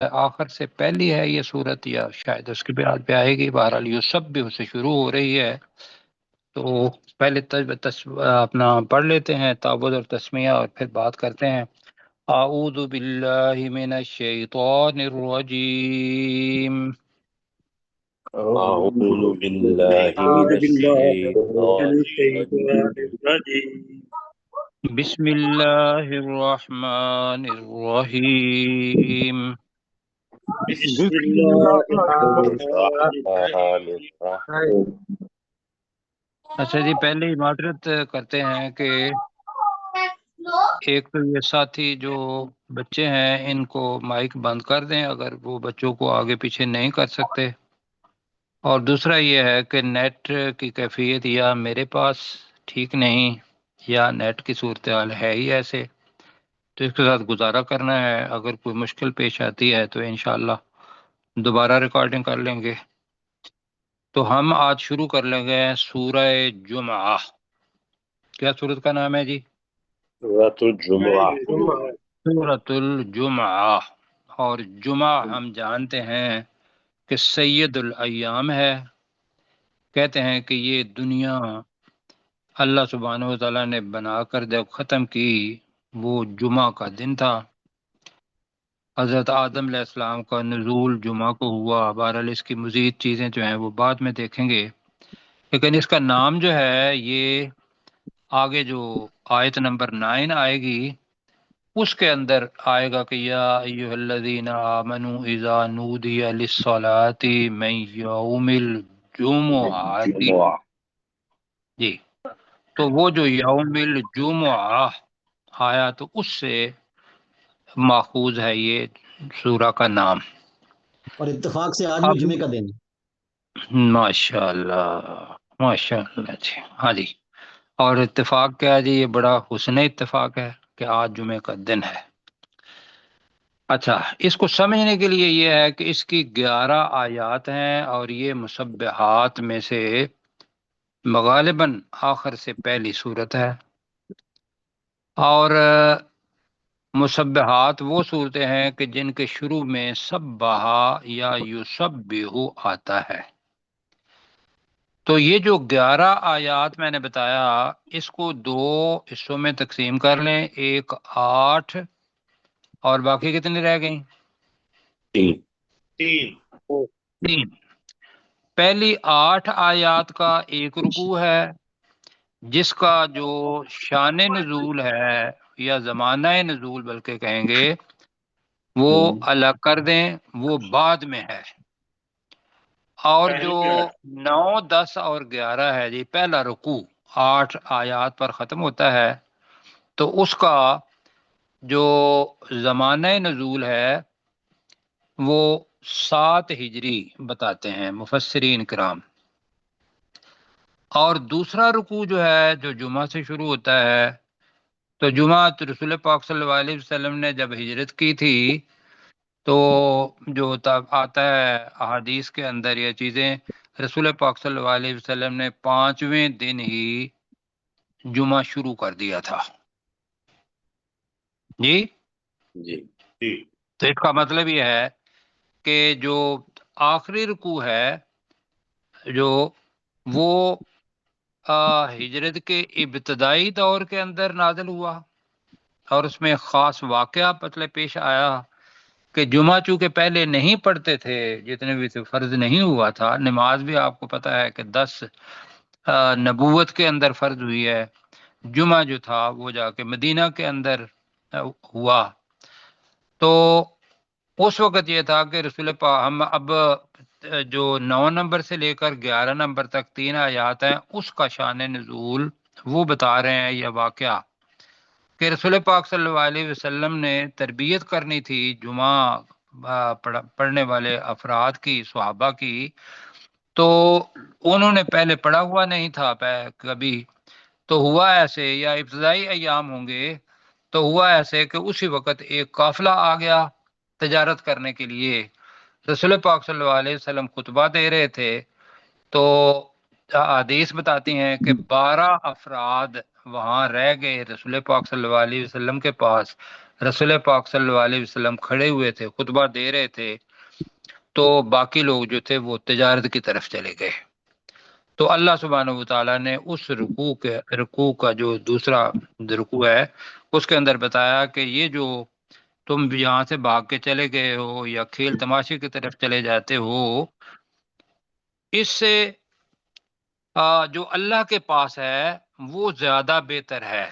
آخر سے پہلی ہے یہ صورت یا شاید اس کے بعد پہ آئے گی. بہرحال یسبح سے شروع ہو رہی ہے، تو پہلے اپنا پڑھ لیتے ہیں تعوذ اور تسمیہ اور پھر بات کرتے ہیں. اعوذ باللہ من الشیطان الرجیم. أعوذ بالله من أعوذ بالله الشيطان من الرجيم. الشيطان الرجيم. بسم اللہ الرحمن الرحیم. بسم بسم الله الله الرحمن الرحمن الرحيم. الرحيم. اچھا جی، پہلے ہی معذرت کرتے ہیں کہ ایک تو یہ ساتھی جو بچے ہیں ان کو مائک بند کر دیں اگر وہ بچوں کو آگے پیچھے نہیں کر سکتے، اور دوسرا یہ ہے کہ نیٹ کی کیفیت یا میرے پاس ٹھیک نہیں یا نیٹ کی صورتحال ہے ہی ایسے، تو اس کے ساتھ گزارا کرنا ہے. اگر کوئی مشکل پیش آتی ہے تو انشاءاللہ دوبارہ ریکارڈنگ کر لیں گے. تو ہم آج شروع کر لیں گے سورہ جمعہ. کیا سورت کا نام ہے جی؟ سورة الجمعة. الجمعة. سورۃ الجمعہ. اور جمعہ ہم جانتے ہیں کہ سید الایام ہے. کہتے ہیں کہ یہ دنیا اللہ سبحانہ و تعالیٰ نے بنا کر جب ختم کی وہ جمعہ کا دن تھا. حضرت آدم علیہ السلام کا نزول جمعہ کو ہوا. بہرحال اس کی مزید چیزیں جو ہیں وہ بعد میں دیکھیں گے، لیکن اس کا نام جو ہے یہ آگے جو آیت نمبر 9 آئے گی اس کے اندر آئے گا کہ یا ایھا الذین آمنوا اذا نودی للصلاۃ من یوم الجمعۃ. الجمعة. جی، تو وہ جو یوم الجمعہ آیا تو اس سے ماخوذ ہے یہ سورہ کا نام. اور اتفاق سے آج بھی اب جمعے کا دن ہے۔ ماشاء اللہ، ماشاء اللہ جی. ہاں جی، اور اتفاق کیا ہے جی؟ یہ بڑا حسن اتفاق ہے کہ آج جمعے کا دن ہے. اچھا، اس کو سمجھنے کے لیے یہ ہے کہ اس کی 11 آیات ہیں اور یہ مسبحات میں سے غالباً آخر سے پہلی صورت ہے. اور مسبحات وہ صورتیں ہیں کہ جن کے شروع میں سبحا یا یسبح آتا ہے. تو یہ جو 11 آیات میں نے بتایا اس کو 2 حصوں میں تقسیم کر لیں. ایک 8 اور باقی کتنی رہ گئیں؟ 3. 3. پہلی 8 آیات کا ایک رکوع ہے جس کا جو شان نزول ہے یا زمانہ نزول بلکہ کہیں گے وہ الگ کر دیں، وہ بعد میں ہے. اور جو 9 10 اور 11 ہے جی پہلا رکوع 8 آیات پر ختم ہوتا ہے، تو اس کا جو زمانہ نزول ہے وہ 7 ہجری بتاتے ہیں مفسرین کرام. اور دوسرا رکوع جو ہے جو جمعہ سے شروع ہوتا ہے، تو جمعہ رسول پاک صلی اللہ علیہ وسلم نے جب ہجرت کی تھی تو جو آتا ہے احادیث کے اندر یہ چیزیں، رسول پاک صلی اللہ علیہ وسلم نے 5ویں دن ہی جمعہ شروع کر دیا تھا. جی، جی. تو اس کا مطلب یہ ہے کہ جو آخری رکوع ہے جو وہ ہجرت کے ابتدائی دور کے اندر نازل ہوا، اور اس میں خاص واقعہ مطلب پیش آیا کہ جمعہ چونکہ پہلے نہیں پڑھتے تھے، جتنے بھی تھے فرض نہیں ہوا تھا. نماز بھی آپ کو پتہ ہے کہ 10 نبوت کے اندر فرض ہوئی ہے. جمعہ جو تھا وہ جا کے مدینہ کے اندر ہوا. تو اس وقت یہ تھا کہ رسول پاک ہم اب جو 9 نمبر سے لے کر 11 نمبر تک 3 آیات ہیں اس کا شان نزول وہ بتا رہے ہیں. یہ واقعہ کہ رسول پاک صلی اللہ علیہ وسلم نے تربیت کرنی تھی جمعہ پڑھنے والے افراد کی، صحابہ کی، تو انہوں نے پہلے پڑھا ہوا نہیں تھا کبھی. تو ہوا ایسے، یا ابتدائی ایام ہوں گے، تو ہوا ایسے کہ اسی وقت ایک قافلہ آ گیا تجارت کرنے کے لیے. رسول پاک صلی اللہ علیہ وسلم خطبہ دے رہے تھے، تو حدیث بتاتی ہیں کہ 12 افراد وہاں رہ گئے رسول پاک صلی اللہ علیہ وسلم کے پاس، رسول پاک صلی اللہ علیہ وسلم کھڑے ہوئے تھے، خطبہ دے رہے تھے، تو باقی لوگ جو تھے وہ تجارت کی طرف چلے گئے۔ تو اللہ سبحانہ و تعالیٰ نے اس رکوع کا جو دوسرا رکوع ہے اس کے اندر بتایا کہ یہ جو تم یہاں سے بھاگ کے چلے گئے ہو یا کھیل تماشے کی طرف چلے جاتے ہو، اس سے جو اللہ کے پاس ہے وہ زیادہ بہتر ہے۔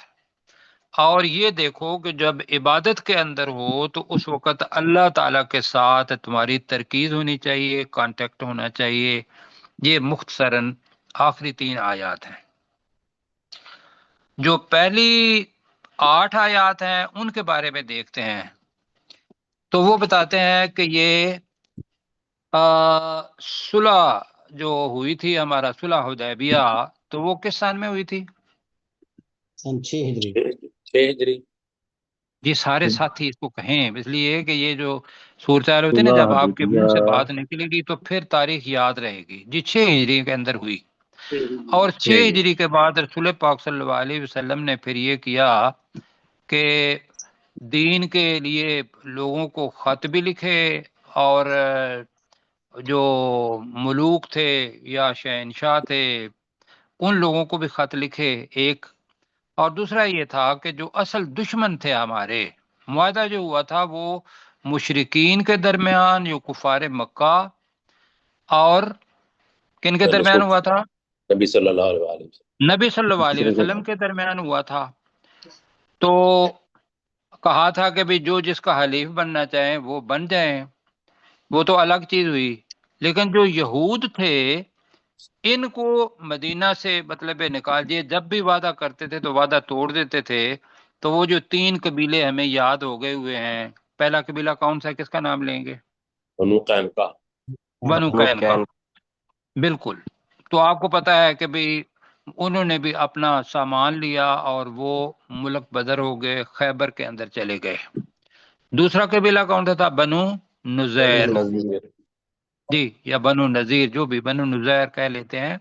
اور یہ دیکھو کہ جب عبادت کے اندر ہو تو اس وقت اللہ تعالیٰ کے ساتھ تمہاری ترکیز ہونی چاہیے، کانٹیکٹ ہونا چاہیے۔ یہ مختصراً آخری 3 آیات ہیں۔ جو پہلی 8 آیات ہیں ان کے بارے میں دیکھتے ہیں، تو وہ بتاتے ہیں کہ یہ صلح جو ہوئی تھی، ہمارا صلح حدیبیہ، تو وہ کس سال میں ہوئی تھی؟ سن 6 ہجری۔ 6 ہجری۔ یہ سارے ساتھی اس کو کہیں، اس لیے کہ یہ جو صورتحال ہوتی ہے نا، جب آپ کے منہ سے بات نکلے گی تو پھر تاریخ یاد رہے گی۔ جی 6 ہجری کے اندر ہوئی، اور 6 ہجری کے بعد رسول پاک صلی اللہ علیہ وسلم نے پھر یہ کیا کہ دین کے لیے لوگوں کو خط بھی لکھے، اور جو ملوک تھے یا شہنشاہ تھے ان لوگوں کو بھی خط لکھے ایک، اور دوسرا یہ تھا کہ جو اصل دشمن تھے ہمارے، معاہدہ جو ہوا تھا وہ مشرکین کے درمیان، جو کفار مکہ، اور کن کے درمیان ہوا تھا؟ نبی صلی اللہ علیہ وسلم، نبی صلی اللہ علیہ وسلم کے درمیان ہوا تھا۔ تو کہا تھا کہ بھی جو جس کا حلیف بننا چاہیں وہ بن جائیں، وہ تو الگ چیز ہوئی، لیکن جو یہود تھے ان کو مدینہ سے مطلب نکال دیے، جب بھی وعدہ کرتے تھے تو وعدہ توڑ دیتے تھے۔ تو وہ جو 3 قبیلے ہمیں یاد ہو گئے ہوئے ہیں، پہلا قبیلہ کون سا ہے، کس کا نام لیں گے؟ بنو قینقاع۔ بنو قینقاع، بالکل۔ تو آپ کو پتا ہے کہ بھی انہوں نے بھی اپنا سامان لیا اور وہ ملک بدر ہو گئے، خیبر کے اندر چلے گئے۔ دوسرا قبیلہ کون سا تھا؟ بنو نذیر، جی، یا بنو نذیر، جو بھی بنو نذیر کہہ لیتے ہیں۔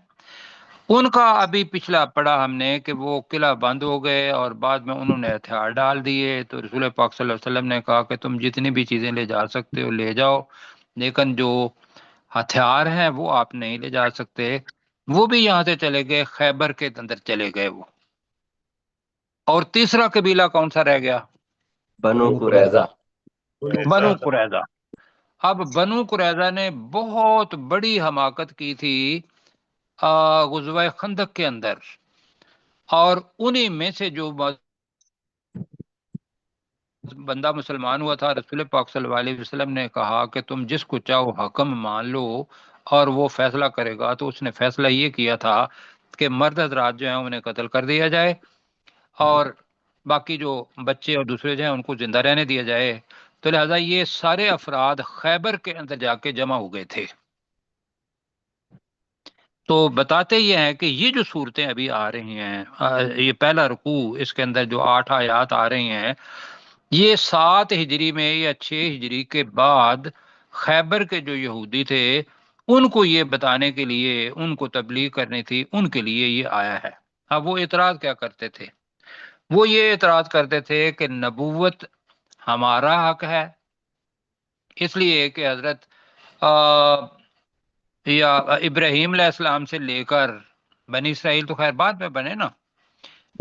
ان کا ابھی پچھلا پڑھا ہم نے کہ وہ قلعہ بند ہو گئے اور بعد میں انہوں نے ہتھیار ڈال دیے، تو رسول پاک صلی اللہ علیہ وسلم نے کہا کہ تم جتنی بھی چیزیں لے جا سکتے ہو لے جاؤ، لیکن جو ہتھیار ہیں وہ آپ نہیں لے جا سکتے۔ وہ بھی یہاں سے چلے گئے، خیبر کے اندر چلے گئے وہ۔ اور تیسرا قبیلہ کون سا رہ گیا؟ بنو قریظہ۔ بنو قریظہ۔ اب بنو قریظہ نے بہت بڑی حماقت کی تھی غزوہ خندق کے اندر، اور انہی میں سے جو بندہ مسلمان ہوا تھا، رسول پاک صلی اللہ علیہ وسلم نے کہا کہ تم جس کو چاہو حکم مان لو اور وہ فیصلہ کرے گا، تو اس نے فیصلہ یہ کیا تھا کہ مرد حضرات جو ہیں انہیں قتل کر دیا جائے، اور باقی جو بچے اور دوسرے جو ہیں ان کو زندہ رہنے دیا جائے۔ تو لہذا یہ سارے افراد خیبر کے اندر جا کے جمع ہو گئے تھے۔ تو بتاتے یہ ہیں کہ یہ جو صورتیں ابھی آ رہی ہیں، یہ پہلا رکوع، اس کے اندر جو 8 آیات آ رہی ہیں، یہ 7 ہجری میں یا 6 ہجری کے بعد خیبر کے جو یہودی تھے ان کو یہ بتانے کے لیے، ان کو تبلیغ کرنی تھی، ان کے لیے یہ آیا ہے۔ اب وہ اعتراض کیا کرتے تھے؟ وہ یہ اعتراض کرتے تھے کہ نبوت ہمارا حق ہے، اس لیے کہ حضرت یا ابراہیم علیہ السلام سے لے کر، بنی اسرائیل تو خیر بعد میں بنے نا،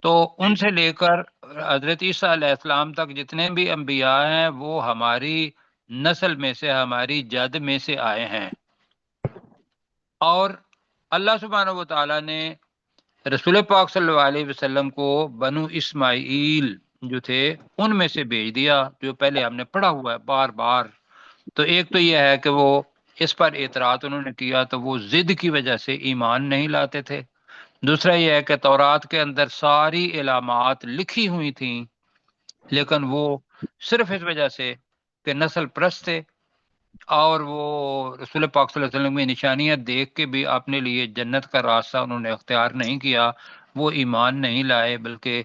تو ان سے لے کر حضرت عیسیٰ علیہ السلام تک جتنے بھی انبیاء ہیں وہ ہماری نسل میں سے، ہماری جد میں سے آئے ہیں۔ اور اللہ سبحانہ و تعالیٰ نے رسول پاک صلی اللہ علیہ وسلم کو بنو اسماعیل جو تھے ان میں سے بھیج دیا، جو پہلے ہم نے پڑھا ہوا ہے بار بار۔ تو ایک تو یہ ہے کہ وہ اس پر اعتراض انہوں نے کیا تو وہ ضد کی وجہ سے ایمان نہیں لاتے تھے۔ دوسرا یہ ہے کہ تورات کے اندر ساری علامات لکھی ہوئی تھیں، لیکن وہ صرف اس وجہ سے کہ نسل پرست تھے، اور وہ رسول پاک صلی اللہ علیہ وسلم کی نشانیاں دیکھ کے بھی اپنے لیے جنت کا راستہ انہوں نے اختیار نہیں کیا، وہ ایمان نہیں لائے، بلکہ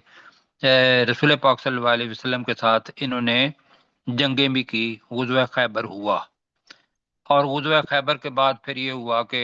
رسول پاک صلی اللہ علیہ وسلم کے ساتھ انہوں نے جنگیں بھی کی۔ غزوہ خیبر ہوا، اور غزوہ خیبر کے بعد پھر یہ ہوا کہ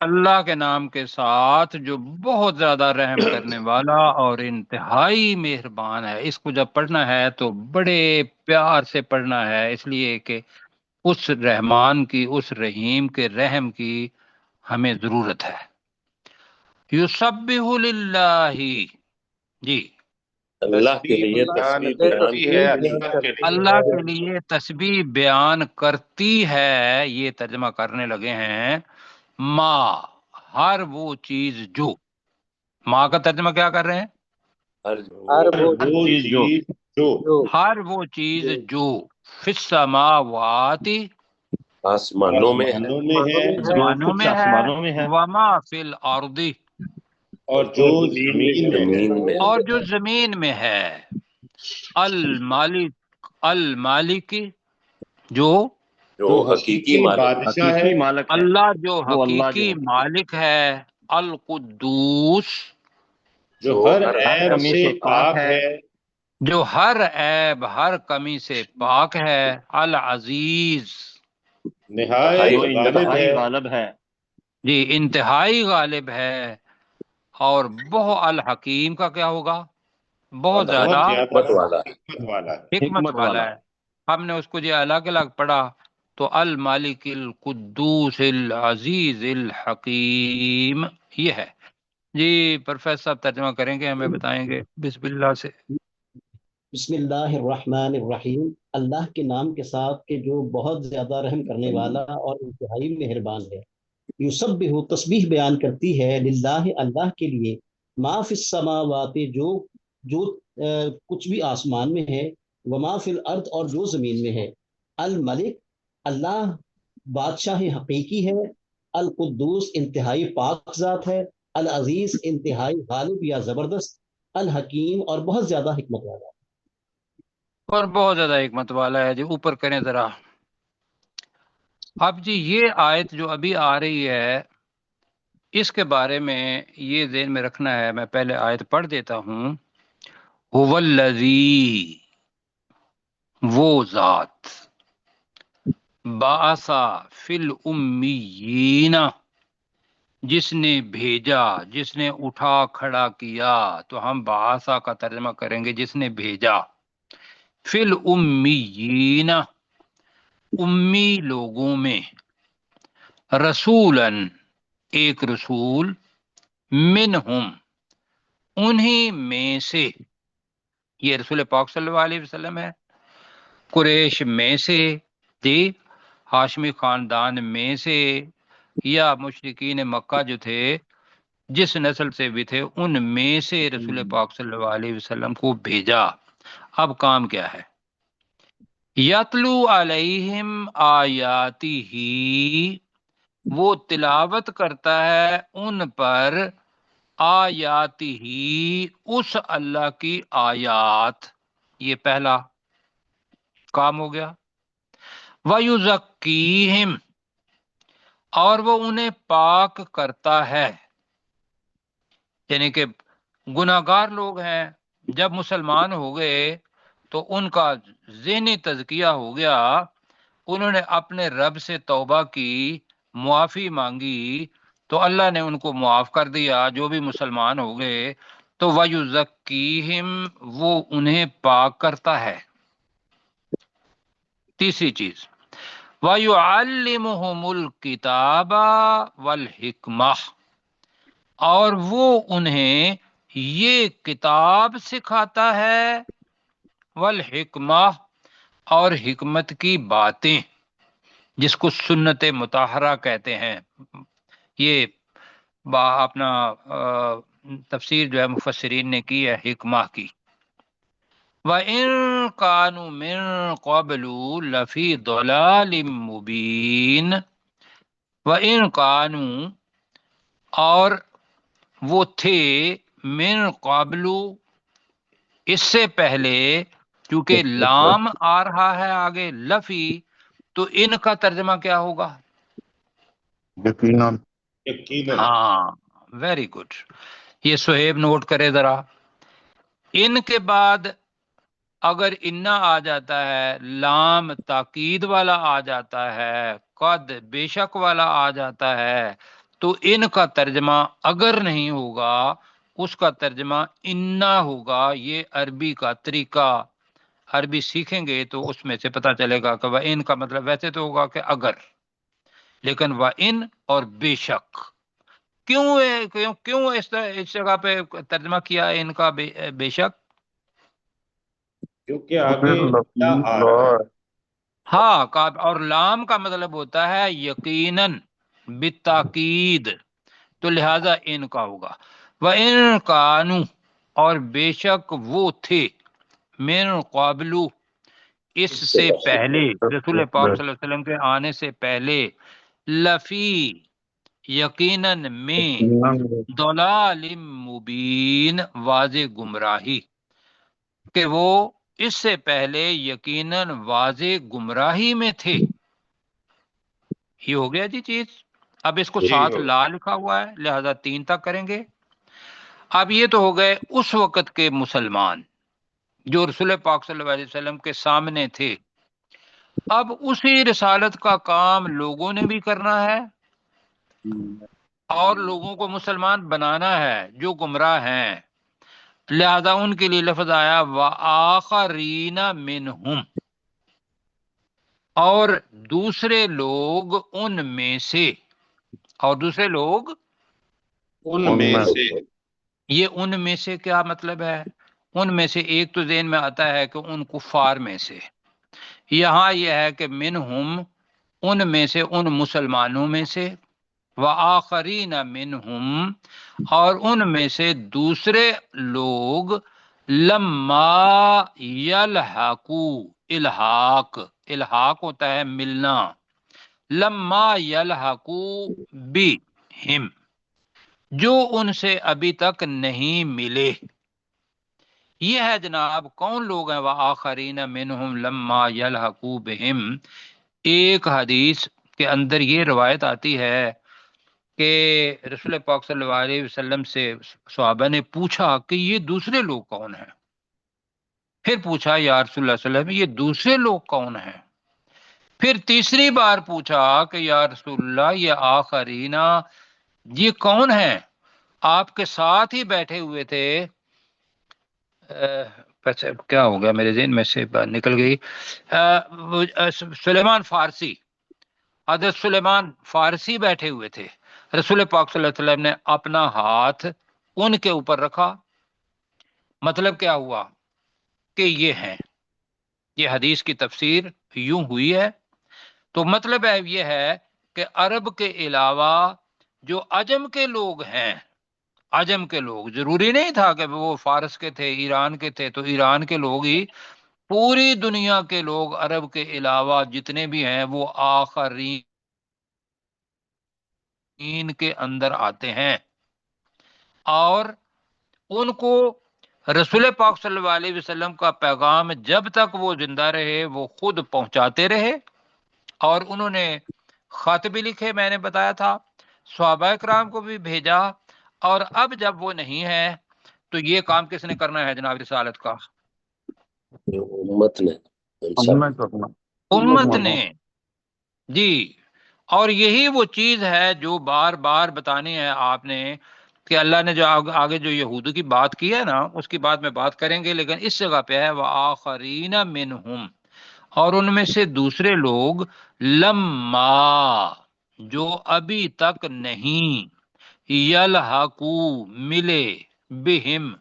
اللہ کے نام کے ساتھ جو بہت زیادہ رحم کرنے والا اور انتہائی مہربان ہے. اس کو جب پڑھنا ہے تو بڑے پیار سے پڑھنا ہے، اس لیے کہ اس رحمان کی، اس رحیم کے رحم کی ہمیں ضرورت ہے. یسبح للہ، جی اللہ کے لیے تسبیح تسبیح بیان بیان کرتی ہے اللہ کے لیے تسبیح بیان کرتی ہے. یہ ترجمہ کرنے لگے ہیں ماں، ہر وہ چیز جو. ماں کا ترجمہ کیا کر رہے ہیں؟ ہر وہ چیز جو چیز جو ہر وہ چیز جو فی السماوات، آسمانوں میں ہے، آسمانوں میں ہے آسمانوں کچھ میں ہے، آسمانوں میں ہے، وما فی الارض، اور جو زمین میں ہے. زمین میں ہے. اور جو زمین میں ہے. المالک، المالک جو جو حقیقی مالک بادشاہ ہے، حقیقی مالک ہے اللہ، جو وہ اللہ حقیقی جو مالک ہے. القدوس، جو ہر ہر ہر عیب کمی سے سے پاک ہے. جو ہر عیب، ہر کمی سے پاک ہے. العزیز، نہایت جو غالب انتہائی ہے. غالب ہے، جی انتہائی غالب ہے. اور بہت الحکیم کا کیا ہوگا؟ بہت بہت زیادہ زیادہ حکمت والا ہے. حکمت والا ہے. حکمت حکمت والا والا. ہے. ہم نے اس کو جو الگ الگ پڑھا تو المالک القدوس العزیز الحکیم یہ ہے. جی پروفیسر صاحب ترجمہ کریں گے، ہمیں بتائیں گے بسم اللہ سے. بسم اللہ الرحمن الرحیم. اللہ کے نام کے ساتھ کہ جو بہت زیادہ رحم کرنے والا اور انتہائی مہربان ہے. یسبح، تسبیح بیان کرتی ہے، للہ، اللہ کے لیے، ما فی السماوات، جو کچھ بھی آسمان میں ہے، وما فی الارض، اور جو زمین میں ہے. الملک، اللہ بادشاہ حقیقی ہے. القدوس، انتہائی پاک ذات ہے. العزیز، انتہائی غالب یا زبردست. الحکیم، اور بہت زیادہ حکمت والا. اور بہت زیادہ حکمت والا ہے. جی اوپر کریں ذرا. اب جی یہ آیت جو ابھی آ رہی ہے اس کے بارے میں یہ ذہن میں رکھنا ہے. میں پہلے آیت پڑھ دیتا ہوں. هو الذی، وہ ذات، بعثا فی الامیین، جس نے بھیجا، جس نے اٹھا کھڑا کیا. تو ہم بعثا کا ترجمہ کریں گے جس نے بھیجا. فی الامیین، امی لوگوں میں. رسولاً، ایک رسول. منہم، انہی میں سے. یہ رسول پاک صلی اللہ علیہ وسلم ہے. قریش میں سے، جی ہاشمی خاندان میں سے، یا مشرکین مکہ جو تھے جس نسل سے بھی تھے ان میں سے رسول پاک صلی اللہ علیہ وسلم کو بھیجا. اب کام کیا ہے؟ یتلو علیہم آیاتی ہی، وہ تلاوت کرتا ہے ان پر آیاتی ہی، اس اللہ کی آیات. یہ پہلا کام ہو گیا. وَيُزَكِّيهِمْ، اور وہ انہیں پاک کرتا ہے. یعنی کہ گناہگار لوگ ہیں، جب مسلمان ہو گئے تو ان کا ذہنی تزکیہ ہو گیا، انہوں نے اپنے رب سے توبہ کی، معافی مانگی تو اللہ نے ان کو معاف کر دیا. جو بھی مسلمان ہو گئے تو وَيُزَكِّيهِمْ، وہ انہیں پاک کرتا ہے. تیسری چیز، وَيُعَلِّمُهُمُ الْكِتَابَ وَالْحِكْمَةَ، اور وہ انہیں یہ کتاب سکھاتا ہے، والحکمہ، اور حکمت کی باتیں، جس کو سنت مطہرہ کہتے ہیں. یہ اپنا تفسیر جو ہے مفسرین نے کی ہے حکمہ کی. وَإِن كَانُوا مِن قَبْلُ لَفِي ضَلَالٍ مُبِينٍ. وَإِن كَانُوا، اور وہ تھے، من قبل، اس سے پہلے، کیونکہ لام آ رہا ہے آگے لفی، تو ان کا ترجمہ کیا ہوگا؟ یقیناً. یقیناً. ہاں ویری گڈ. یہ سہیب نوٹ کرے ذرا. ان کے بعد اگر انا آ جاتا ہے، لام تاکید والا آ جاتا ہے، قد بے شک والا آ جاتا ہے، تو ان کا ترجمہ اگر نہیں ہوگا اس کا ترجمہ انا ہوگا. یہ عربی کا طریقہ، عربی سیکھیں گے تو اس میں سے پتہ چلے گا کہ وہ ان کا مطلب ویسے تو ہوگا کہ اگر، لیکن وہ ان اور بے شک. کیوں اس جگہ پہ ترجمہ کیا ان کا بے شک؟ کیونکہ آگے لا آ رہا ہے. ہاں، اور لام کا مطلب ہوتا ہے یقیناً، بالتاکید، تو لہذا ان کا ہوگا. وَإِن كَانُوا، اور بے شک وہ تھے، من قابلو، اس سے پہلے، رسول پاک صلی اللہ علیہ وسلم کے آنے سے پہلے، لفی، یقیناً میں، ضلال مبین، واضح گمراہی، کہ وہ اس سے پہلے یقیناً واضح گمراہی میں تھے. یہ ہو گیا جی چیز. اب اس کو جی ساتھ لا لکھا ہوا ہے لہذا 3 تک کریں گے. اب یہ تو ہو گئے اس وقت کے مسلمان جو رسول پاک صلی اللہ علیہ وسلم کے سامنے تھے. اب اسی رسالت کا کام لوگوں نے بھی کرنا ہے اور لوگوں کو مسلمان بنانا ہے جو گمراہ ہیں. لہذا ان کے لیے لفظ آیا وآخرین منہم، اور دوسرے لوگ ان میں سے، اور دوسرے لوگ ان میں سے. یہ ان میں سے کیا مطلب ہے؟ ان میں سے ایک تو ذہن میں آتا ہے کہ ان کفار میں سے، یہاں یہ ہے کہ منہم، ان میں سے، ان مسلمانوں میں سے، وآخرین منہم، اور ان میں سے دوسرے لوگ، لما یلحقو، الحاق ہوتا ہے ملنا، لما یلحقو بہم، جو ان سے ابھی تک نہیں ملے. یہ ہے جناب کون لوگ ہیں وآخرین منہم لما یلحقو بہم. ایک حدیث کے اندر یہ روایت آتی ہے کہ رسول پاک صلی اللہ علیہ وسلم سے صحابہ نے پوچھا کہ یہ دوسرے لوگ کون ہیں؟ پھر پوچھا یا رسول اللہ صلی اللہ علیہ وسلم یہ دوسرے لوگ کون ہیں؟ پھر تیسری بار پوچھا کہ یا رسول اللہ یہ آخرین یہ کون ہیں؟ آپ کے ساتھ ہی بیٹھے ہوئے تھے. کیا ہو گیا میرے ذہن میں سے نکل گئی. سلیمان فارسی، حضرت سلیمان فارسی بیٹھے ہوئے تھے. رسول پاک صلی اللہ علیہ وسلم نے اپنا ہاتھ ان کے اوپر رکھا. مطلب کیا ہوا کہ یہ ہیں. یہ حدیث کی تفسیر یوں ہوئی ہے. تو مطلب ہے یہ ہے کہ عرب کے علاوہ جو عجم کے لوگ ہیں، عجم کے لوگ، ضروری نہیں تھا کہ وہ فارس کے تھے، ایران کے تھے تو ایران کے لوگ ہی، پوری دنیا کے لوگ عرب کے علاوہ جتنے بھی ہیں وہ آخرین کے اندر آتے ہیں. اور ان کو رسول پاک صلی اللہ علیہ وسلم کا پیغام جب تک وہ زندہ رہے وہ خود پہنچاتے رہے، اور انہوں نے خط بھی لکھے، میں نے بتایا تھا، صحابہ کرام کو بھی بھیجا. اور اب جب وہ نہیں ہے تو یہ کام کس نے کرنا ہے جناب رسالت کا؟ امت نے، امت نے. جی، اور یہی وہ چیز ہے جو بار بار بتانی ہے آپ نے کہ اللہ نے جو آگے جو یہود کی بات کی ہے نا اس کی بات میں بات کریں گے، لیکن اس جگہ پہ ہے وآخرین منہم، اور ان میں سے دوسرے لوگ، لما، جو ابھی تک نہیں، یلحقو، ملے، بہم،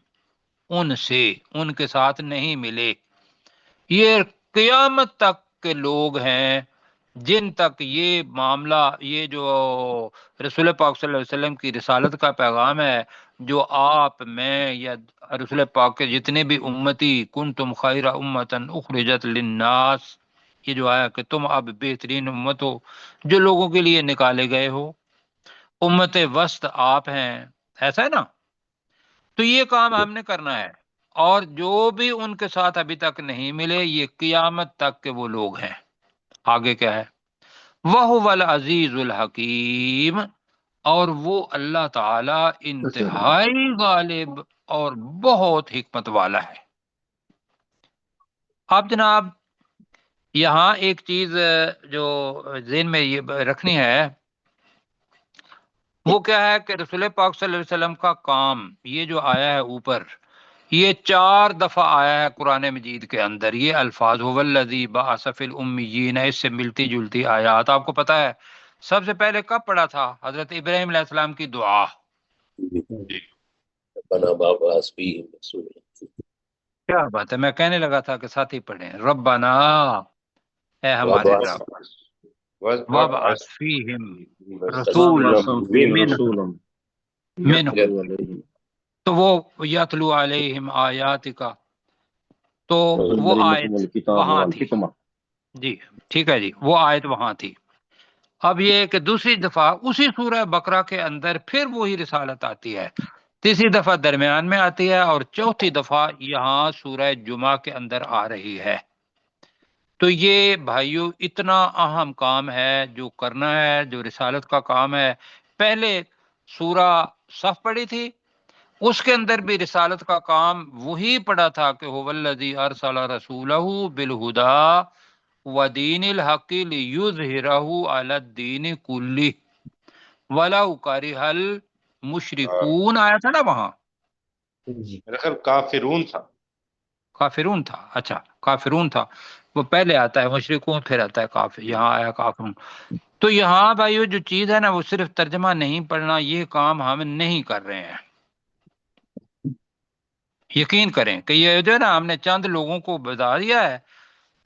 ان سے، ان کے ساتھ نہیں ملے. یہ قیامت تک کے لوگ ہیں جن تک یہ معاملہ، یہ جو رسول پاک صلی اللہ علیہ وسلم کی رسالت کا پیغام ہے جو آپ، میں، یا رسول پاک کے جتنے بھی امتی، کنتم خیر امۃ اخرجت للناس، یہ جو آیا کہ تم اب بہترین امت ہو جو لوگوں کے لیے نکالے گئے ہو، امت وسط آپ ہیں، ایسا ہے نا. تو یہ کام ہم نے کرنا ہے. اور جو بھی ان کے ساتھ ابھی تک نہیں ملے یہ قیامت تک کے وہ لوگ ہیں. آگے کیا ہے؟ وَهُوَ الْعَزِيزُ الْحَكِيمُ، اور وہ اللہ تعالی انتہائی غالب اور بہت حکمت والا ہے. اب جناب یہاں ایک چیز جو ذہن میں یہ رکھنی ہے، وہ کیا ہے کہ رسول پاک صلی اللہ علیہ وسلم کا کام، یہ جو آیا ہے اوپر، یہ 4 دفعہ آیا ہے قرآن مجید کے اندر، یہ الفاظ هو الذی بعث فی الامیین، اس سے ملتی جلتی آیات آپ کو پتہ ہے سب سے پہلے کب پڑھا تھا؟ حضرت ابراہیم علیہ السلام کی دعا. بنا بابا اسبی رسول کیا بات ہے، میں کہنے لگا تھا کہ ساتھی پڑھیں، ربنا، اے ہمارے رب، وابعث فیہم رسولا رسول منہم، تو وہ یتلو علیہم آیات کا، تو وہ آیت وہاں تھی. جی ٹھیک ہے جی، وہ آیت وہاں تھی. اب یہ کہ دوسری دفعہ اسی سورہ بقرہ کے اندر پھر وہی رسالت آتی ہے، تیسری دفعہ درمیان میں آتی ہے، اور چوتھی دفعہ یہاں سورہ جمعہ کے اندر آ رہی ہے. تو یہ بھائیو اتنا اہم کام ہے جو کرنا ہے، جو رسالت کا کام ہے. پہلے سورہ صف پڑھی تھی، اس کے اندر بھی رسالت کا کام وہی پڑا تھا کہ هو الذی ارسل رسولہ بالہدی ودین الحق لیظہرہ علی الدین کلہ ولو کرہ المشرکون، آیا تھا نا وہاں، جی میرا خیال کافرون تھا. کافرون تھا. اچھا کافرون تھا، وہ پہلے آتا ہے مشرکون پھر آتا ہے کافر، یہاں آیا کافرون. تو یہاں بھائیو جو چیز ہے نا، وہ صرف ترجمہ نہیں پڑھنا، یہ کام ہم نہیں کر رہے ہیں. یقین کریں کہ یہ جو ہے نا، ہم نے چند لوگوں کو بتا دیا ہے،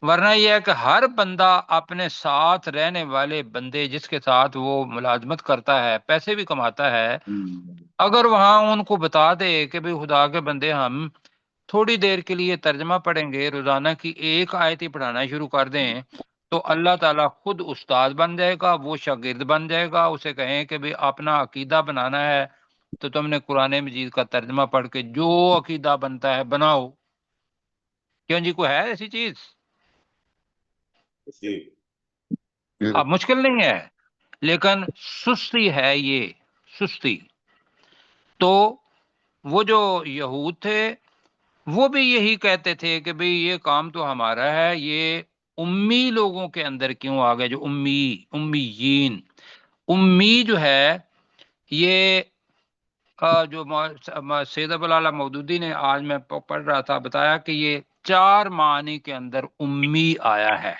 ورنہ یہ ہے کہ ہر بندہ اپنے ساتھ رہنے والے بندے جس کے ساتھ وہ ملازمت کرتا ہے، پیسے بھی کماتا ہے، اگر وہاں ان کو بتا دے کہ بھئی خدا کے بندے ہم تھوڑی دیر کے لیے ترجمہ پڑھیں گے، روزانہ کی ایک آیت ہی پڑھانا شروع کر دیں، تو اللہ تعالیٰ خود استاد بن جائے گا، وہ شاگرد بن جائے گا. اسے کہیں کہ بھئی اپنا عقیدہ بنانا ہے تو تم نے قرآن مجید کا ترجمہ پڑھ کے جو عقیدہ بنتا ہے بناؤ. کیوں جی، کوئی ہے ایسی چیز؟ جی اب مشکل نہیں ہے، لیکن سستی ہے، یہ سستی. تو وہ جو یہود تھے وہ بھی یہی کہتے تھے کہ بھئی یہ کام تو ہمارا ہے، یہ امی لوگوں کے اندر کیوں آ گئے، جو امیین. امی جو ہے یہ جو سید ابوالعلا مودودی نے، آج میں پڑھ رہا تھا، بتایا کہ یہ 4 معنی کے اندر امی آیا ہے.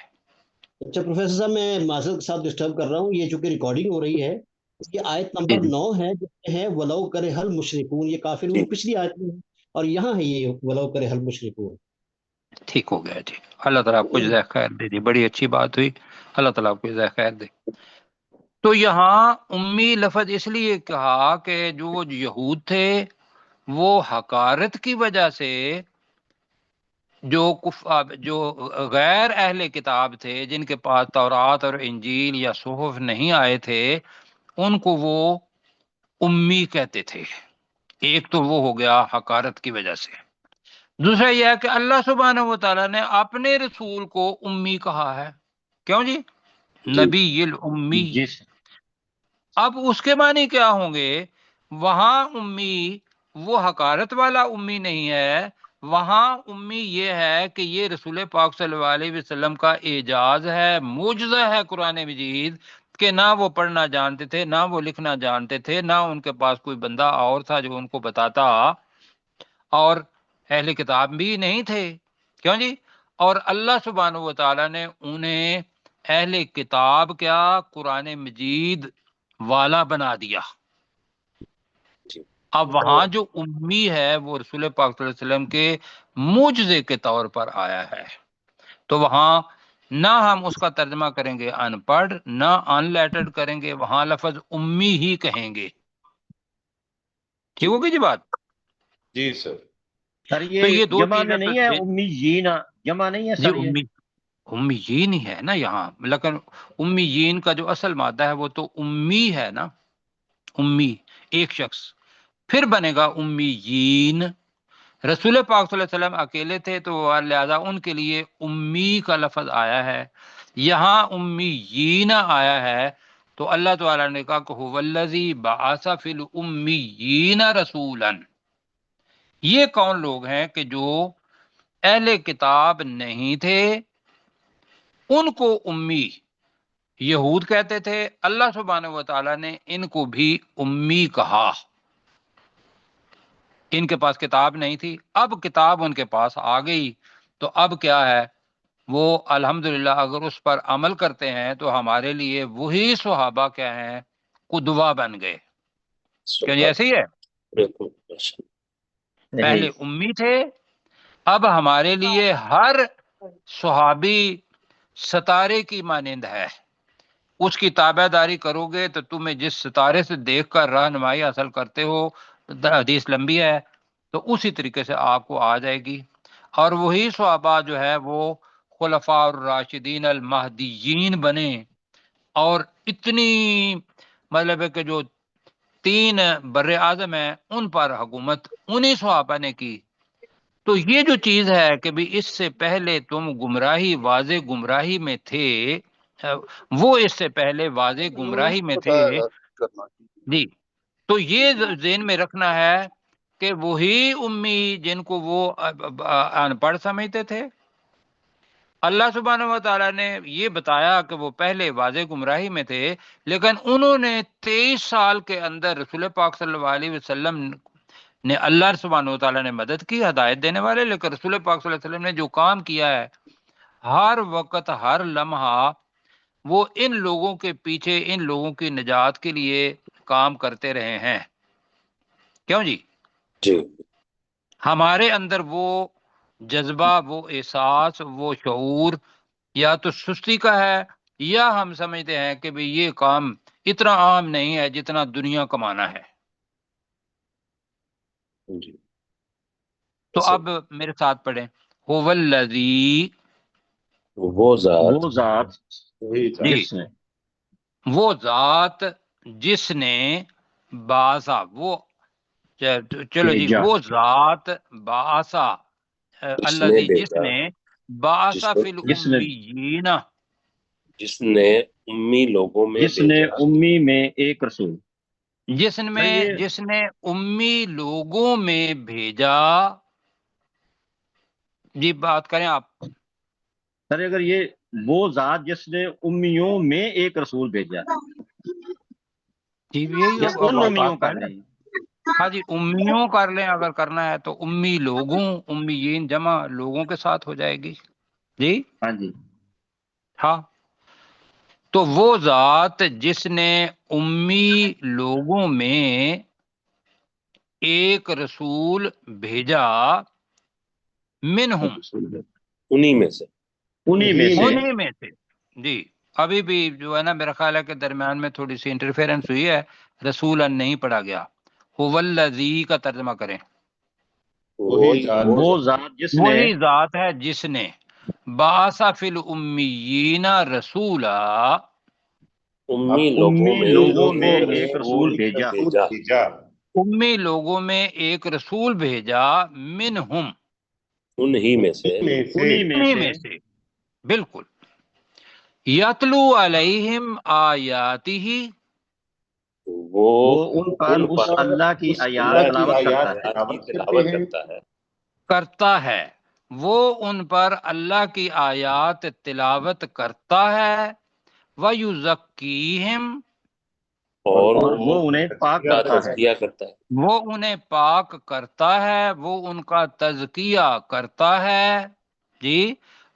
اچھا پروفیسر صاحب، میں معذرت کے ساتھ ڈسٹرب کر رہا ہوں، یہ چونکہ ریکارڈنگ ہو رہی ہے، اس کی آیت نمبر 9 ہے جس میں ہے ولو کرہ المشرکون، یہ کافرون پچھلی آیت میں ہے، اور یہاں ہے یہ ولو کرہ المشرکون. ٹھیک ہو گیا جی، اللہ تعالیٰ آپ کو جزائے خیر دے دی، بڑی اچھی بات ہوئی، اللہ تعالیٰ آپ کو جزائے خیر دے. تو یہاں امی لفظ اس لیے کہا کہ جو یہود تھے وہ حقارت کی وجہ سے، جو غیر اہل کتاب تھے، جن کے پاس تورات اور انجیل یا صحف نہیں آئے تھے، ان کو وہ امی کہتے تھے. ایک تو وہ ہو گیا حقارت کی وجہ سے. دوسرا یہ ہے کہ اللہ سبحانہ و تعالیٰ نے اپنے رسول کو امی کہا ہے. کیوں جی؟ نبی الامی. اب اس کے معنی کیا ہوں گے؟ وہاں امی وہ حقارت والا امی نہیں ہے، وہاں امی یہ ہے کہ یہ رسول پاک صلی اللہ علیہ وسلم کا اعجاز ہے، معجزہ ہے قرآن مجید، کہ نہ وہ پڑھنا جانتے تھے، نہ وہ لکھنا جانتے تھے، نہ ان کے پاس کوئی بندہ اور تھا جو ان کو بتاتا، اور اہل کتاب بھی نہیں تھے. کیوں جی؟ اور اللہ سبحانہ و تعالیٰ نے انہیں اہل کتاب کیا، قرآن مجید والا بنا دیا. اب وہاں جو امی ہے وہ رسول پاک صلی اللہ علیہ وسلم کے معجزے کے طور پر آیا ہے. تو وہاں نہ ہم اس کا ترجمہ کریں گے ان پڑھ، نہ ان لیٹرڈ کریں گے، وہاں لفظ امی ہی کہیں گے. ٹھیک ہوگی جی بات؟ جی سر. سر تو یہ دو جمع چیزیں میں نہیں ہے، امیین جمع نہیں ہے جی، سر. یہ امیین ہی ہے نا یہاں، لیکن امیین کا جو اصل مادہ ہے وہ تو امی ہے نا، امی ایک شخص، پھر بنے گا امیین. رسول پاک صلی اللہ علیہ وسلم اکیلے تھے تو لہذا ان کے لیے امی کا لفظ آیا ہے. یہاں امیین آیا ہے تو اللہ تعالیٰ نے کہا کہ هو الذی بعث فی الامیین رسولا. یہ کون لوگ ہیں کہ جو اہل کتاب نہیں تھے، ان کو امی یہود کہتے تھے، اللہ سبحانہ و تعالیٰ نے ان کو بھی امی کہا، ان کے پاس کتاب نہیں تھی، اب کتاب ان کے پاس آ گئی، تو اب کیا ہے، وہ الحمدللہ اگر اس پر عمل کرتے ہیں تو ہمارے لیے وہی صحابہ کیا ہیں، قدوہ بن گئے. کیوں جی ایسے ہی ہے، بالکل ماشاء پہلے امی تھے، اب ہمارے لیے ہر صحابی ستارے کی مانند ہے. اس کی تابع داری کرو گے تو تمہیں جس ستارے سے دیکھ کر رہنمائی حاصل کرتے ہو، حدیث لمبی ہے تو اسی طریقے سے آپ کو آ جائے گی. اور وہی صحابہ جو ہے وہ خلفاء الراشدین المہدیین بنے، اور اتنی مطلب ہے کہ جو 3 بر اعظم ہیں ان پر حکومت انہی صحابہ نے کی. تو یہ جو چیز ہے کہ بھی اس سے پہلے تم گمراہی، واضح گمراہی میں تھے، وہ اس سے پہلے واضح گمراہی میں تھے جی، تو یہ ذہن میں رکھنا ہے کہ وہی امی جن کو وہ ان پڑھ سمجھتے تھے، اللہ سبحانہ و تعالیٰ نے یہ بتایا کہ وہ پہلے واضح گمراہی میں تھے، لیکن انہوں نے 23 سال کے اندر رسول پاک صلی اللہ علیہ وسلم نے، اللہ سبحانہ و تعالیٰ نے مدد کی، ہدایت دینے والے، لیکن رسول پاک صلی اللہ علیہ وسلم نے جو کام کیا ہے، ہر وقت ہر لمحہ وہ ان لوگوں کے پیچھے، ان لوگوں کی نجات کے لیے کام کرتے رہے ہیں. کیوں جی؟ جی. ہمارے اندر وہ جذبہ، وہ احساس، وہ شعور یا تو سستی کا ہے، یا ہم سمجھتے ہیں کہ بھی یہ کام اتنا عام نہیں ہے جتنا دنیا کمانا ہے. جی. تو اب میرے ساتھ پڑھیں، هو الذی، وہ ذات، وہ ذات جی جس نے، وہ ذات جس نے باسا، وہ چلو جی، بھیجا، وہ ذات باسا، جس نے الذی جس بھیجا، نے باسا فی جس نے الامیین، جس نے امی لوگوں میں جس نے بھیجا. امی میں ایک رسول. جس نے امی لوگوں میں بھیجا. جی بات کریں آپ. سر اگر یہ وہ ذات جس نے امیوں میں ایک رسول بھیجا، جی یہی یا ان بات امیوں کر کا لیں. نہیں. ہاں جی، امیوں کر لیں اگر کرنا ہے تو امی لوگوں، امیین جمع لوگوں کے ساتھ ہو جائے گی. جی ہاں جی. ہاں، تو وہ ذات جس نے امی لوگوں میں ایک رسول بھیجا، منہم، انہی میں سے. انہی میں سے. انہی میں سے. جی ابھی بھی جو ہے نا میرا خیال ہے کہ درمیان میں تھوڑی سی انٹرفیرنس ہوئی ہے، رسولا نہیں پڑھا گیا. هو الذی کا ترجمہ کریں، وہ ذات جس نے وہی ذات ہے جس نے باسا فی الامیین رسولا، امی لوگوں میں ایک رسول بھیجا، بھیجا. امی لوگوں میں ایک رسول بھیجا، منہم، انہی میں سے. انہی میں انہی سے. میں سے، بالکل. یتلو علیہم آیاتہ، وہ ان پر اس اللہ کی آیات تلاوت کرتا ہے. آیات کی تلاوت کرتا ہے. کرتا ہے، وہ ان پر اللہ کی آیات تلاوت کرتا ہے، وَيُزَكِّيهِمْ، اور اور وہ انہیں پاک کا کرتا ہے. تزکیہ کرتا ہے. وہ انہیں پاک کرتا ہے، وہ ان کا تزکیہ کرتا ہے. جی،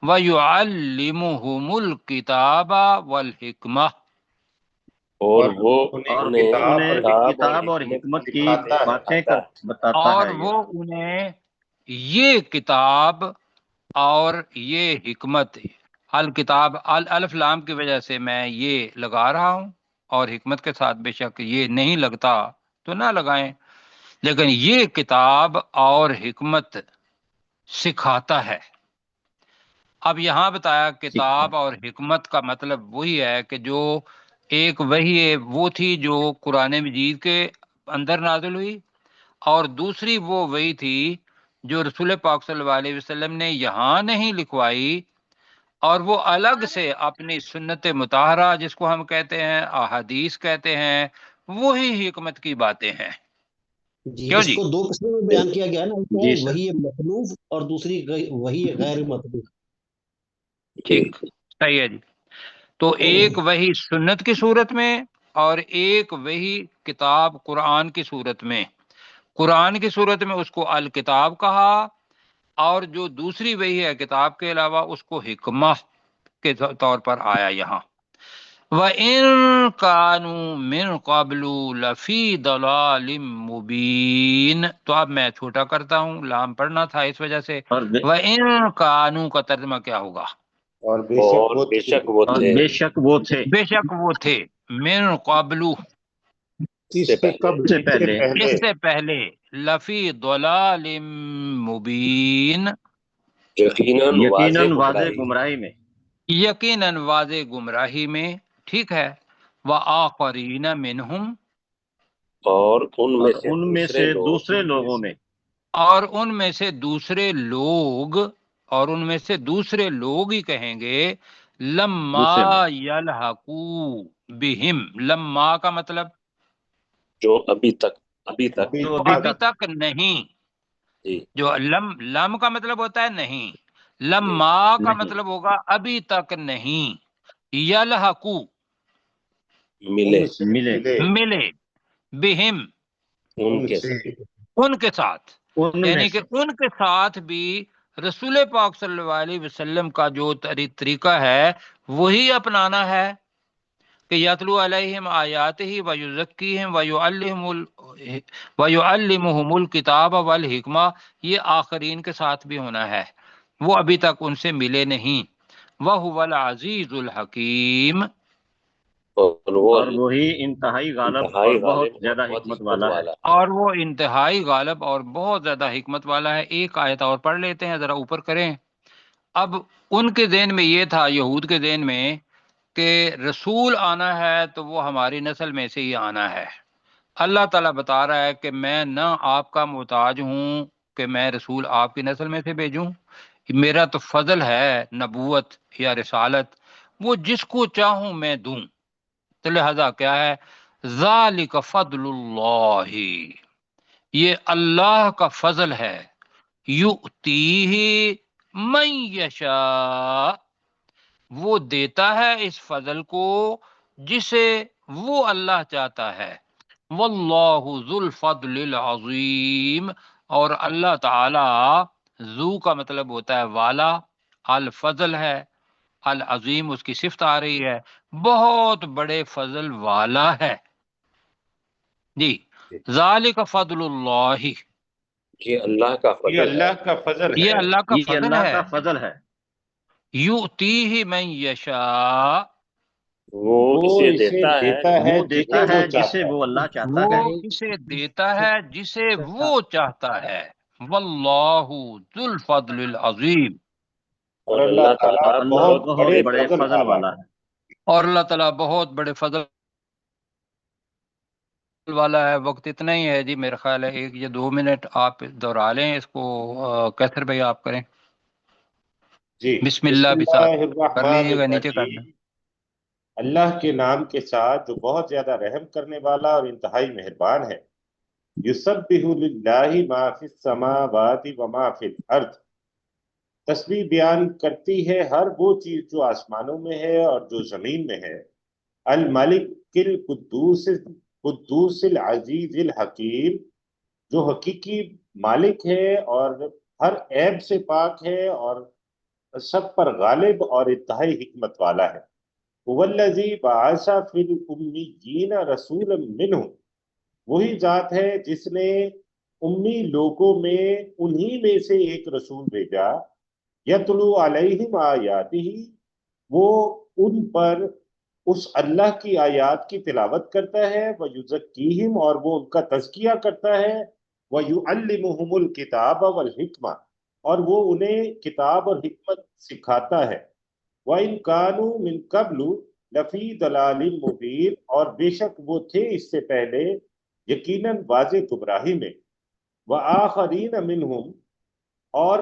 وَيُعَلِّمُهُمُ الْكِتَابَ وَالْحِکْمَةَ، اور وہ اور انہیں انہیں کتاب کتاب اور حکمت کی باتیں بتاتا اور ہے. وہ انہیں یہ کتاب اور یہ حکمت، الکتاب الف لام کی وجہ سے میں یہ لگا رہا ہوں، اور حکمت کے ساتھ بے شک یہ نہیں لگتا تو نہ لگائیں، لیکن یہ کتاب اور حکمت سکھاتا ہے. اب یہاں بتایا کتاب اور حکمت کا مطلب وہی ہے کہ جو ایک وہی وہ تھی جو قرآن مجید کے اندر نازل ہوئی، اور دوسری وہ وہی تھی جو رسول پاک صلی اللہ علیہ وسلم نے یہاں نہیں لکھوائی، اور وہ الگ سے اپنی سنت مطہرہ جس کو ہم کہتے ہیں، احادیث کہتے ہیں، وہی حکمت کی باتیں ہیں. جی کیوں اس جی؟ کو 2 قسموں میں بیان کیا گیا ہے نا، جی سر. وہی مخلوق اور دوسری وہی غیر مخلوق. ٹھیک، صحیح ہے جی. تو ایک وہی سنت کی صورت میں اور ایک وہی کتاب قرآن کی صورت میں. قرآن کی صورت میں اس کو الکتاب کہا، اور جو دوسری وہی ہے کتاب کے علاوہ اس کو حکمہ کے طور پر آیا یہاں. وَإِن كَانُوا مِن قَبْلُ لَفِي ضَلَالٍ مُبِينٍ. تو اب میں چھوٹا کرتا ہوں، لام پڑھنا تھا اس وجہ سے. وَإِن كَانُوا کا ترجمہ کیا ہوگا؟ اور بے شک وہ تھے بے شک وہ تھے بے شک وہ تھے. من قبل اس سے پہلے اس سے پہلے لفی ضلال مبین یقیناً یقیناً واضح واضح گمراہی گمراہی میں. یقیناً واضح گمراہی میں. ٹھیک ہے. وآخرین منہم اور ان میں اور سے ان میں دوسرے سے لوگ دوسرے لوگوں میں اور ان میں سے دوسرے لوگ اور ان میں سے دوسرے لوگ ہی کہیں گے لما دوسرے لوگ یلحقو بہم. لما کا مطلب جو ابھی تک جو ابھی تک نہیں. جی جو لم کا مطلب ہوتا ہے نہیں، لما کا نہیں. مطلب ہوگا ابھی تک نہیں. یلحقو ملے ملے ملے بہم ان کے ساتھ ان کے ساتھ، ان میں یعنی کہ سے ان کے ساتھ بھی رسول پاک صلی اللہ علیہ وسلم کا جو طریقہ ہے وہی اپنانا ہے کہ یتلو علیہم آیاتہ ویزکیہم ویعلمہم الکتاب والحکمہ. یہ آخرین کے ساتھ بھی ہونا ہے، وہ ابھی تک ان سے ملے نہیں. وہو العزیز الحکیم. اور وہ وہی انتہائی غالب اور انتہائی بہت غالب اور زیادہ بہت حکمت والا ہے. اور وہ انتہائی غالب اور بہت زیادہ حکمت والا ہے. ایک آیت اور پڑھ لیتے ہیں، ذرا اوپر کریں. اب ان کے ذہن میں یہ تھا، یہود کے ذہن میں، کہ رسول آنا ہے تو وہ ہماری نسل میں سے ہی آنا ہے. اللہ تعالیٰ بتا رہا ہے کہ میں نہ آپ کا محتاج ہوں کہ میں رسول آپ کی نسل میں سے بھیجوں، میرا تو فضل ہے نبوت یا رسالت، وہ جس کو چاہوں میں دوں. تو لہذا کیا ہے، ذالک فضل اللہ، یہ اللہ کا فضل ہے، یؤتیہ من یشاء، وہ دیتا ہے اس فضل کو جسے وہ اللہ چاہتا ہے. واللہ ذو الفضل العظیم، اور اللہ تعالی ذو کا مطلب ہوتا ہے والا، الفضل ہے، العظیم اس کی صفت آ رہی ہے، بہت بڑے فضل والا ہے. جی ذالک فضل اللہ، یہ اللہ کا یہ فضل ہے اللہ کا فضل یہ ہے. اللہ کا یہ فضل اللہ ہے. کا فضل ہے. یؤتیہ من یشاء، وہ اسے دیتا ہے وہ دیتا جسے ہے وہ جسے چاہتا وہ اللہ چاہتا وہ ہے. اسے دیتا ہے جسے وہ چاہتا ہے. واللہ ذو الفضل العظیم، اور اللہ تعالیٰ اور اللہ بہت بہت بڑے فضل فضل والا والا ہے. ہے. اور اللہ تعالیٰ بہت بڑے فضل والا ہے. وقت اتنا ہی ہے جی، میرا خیال ہے 1 یا 2 منٹ آپ دہرا لیں اس کو. کیسر بھائی آپ کریں. جی بسم اللہ بھی ساتھ کر الرحمن لیجیے گا، نیچے کر دیں. الرحیم. اللہ کے نام کے ساتھ جو بہت زیادہ رحم کرنے والا اور انتہائی مہربان ہے. یسبح للہ ما فی السماوات وما فی الارض، تسبیح بیان کرتی ہے ہر وہ چیز جو آسمانوں میں ہے اور جو زمین میں ہے. الملک القدوس العزیز الحکیم، جو حقیقی مالک ہے اور ہر عیب سے پاک ہے اور سب پر غالب اور انتہائی حکمت والا ہے. والذی بعث فی الامیین رسولا منہم، وہی ذات ہے جس نے امی لوگوں میں انہی میں سے ایک رسول بھیجا. یتلو علیہم آیاتہ، وہ ان پر اس اللہ کی آیات کی تلاوت کرتا ہے. ویزکیہم، اور وہ ان کا تزکیہ کرتا ہے. ویعلمہم الکتاب والحکمہ، اور وہ انہیں کتاب اور حکمت سکھاتا ہے. وَإِن كَانُوا مِن قَبْلُ لَفِي ضَلَالٍ مُبِينٍ، اور بے شک وہ تھے اس سے پہلے یقیناً واضح گمراہی میں. وَآخَرِينَ مِنْهُمْ، اور